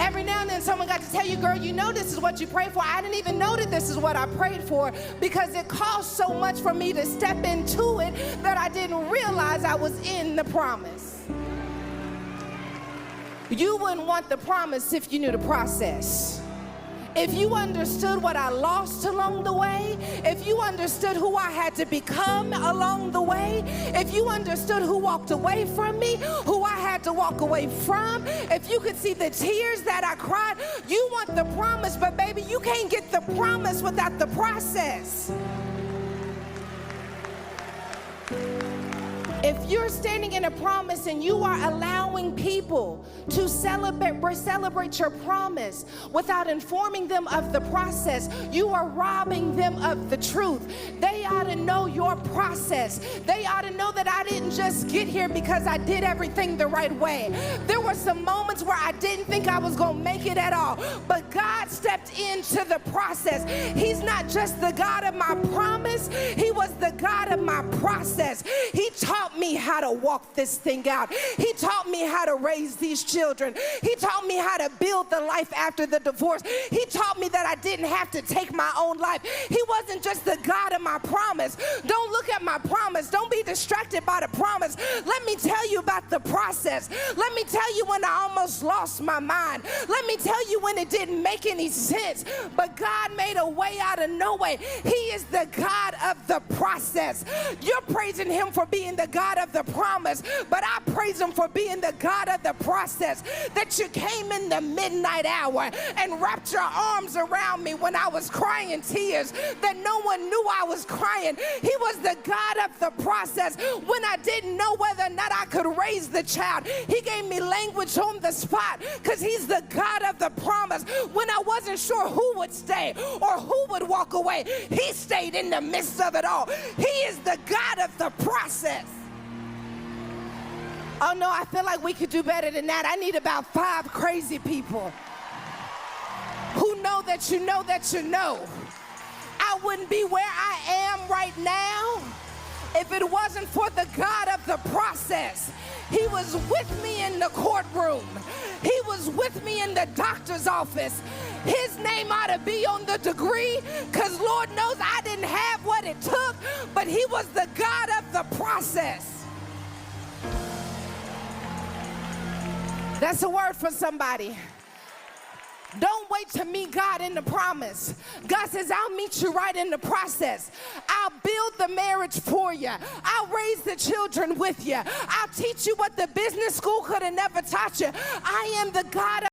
Every now and then someone got to tell you, girl, you know this is what you prayed for. I didn't even know that this is what I prayed for because it cost so much for me to step into it that I didn't realize I was in the promise. You wouldn't want the promise if you knew the process. If you understood what I lost along the way, if you understood who I had to become along the way, if you understood who walked away from me, who I had to walk away from, if you could see the tears that I cried, you want the promise, but baby, you can't get the promise without the process. If you're standing in a promise and you are allowing people to celebrate your promise without informing them of the process, you are robbing them of the truth. They ought to know your process. They ought to know that I didn't just get here because I did everything the right way. There were some moments where I didn't think I was going to make it at all, but God stepped into the process. He's not just the God of my promise, He was the God of my process. He taught me how to walk this thing out. He taught me how to raise these children. He taught me how to build the life after the divorce. He taught me that I didn't have to take my own life. He wasn't just the God of my promise. Don't look at my promise. Don't be distracted by the promise. Let me tell you about the process. Let me tell you when I almost lost my mind. Let me tell you when it didn't make any sense, but God made a way out of no way. He is the God of the process. You're praising Him for being the God of the promise, but I praise Him for being the God of the process. That you came in the midnight hour and wrapped your arms around me when I was crying tears that no one knew I was crying. He was the God of the process. When I didn't know whether or not I could raise the child, He gave me language on the spot because He's the God of the promise. When I wasn't sure who would stay or who would walk away, He stayed in the midst of it all. He is the God of the process. Oh no, I feel like we could do better than that. I need about 5 crazy people who know that you know that you know. I wouldn't be where I am right now if it wasn't for the God of the process. He was with me in the courtroom. He was with me in the doctor's office. His name ought to be on the degree because Lord knows I didn't have what it took, but He was the God of the process. That's a word for somebody. Don't wait to meet God in the promise. God says, I'll meet you right in the process. I'll build the marriage for you. I'll raise the children with you. I'll teach you what the business school could have never taught you. I am the God of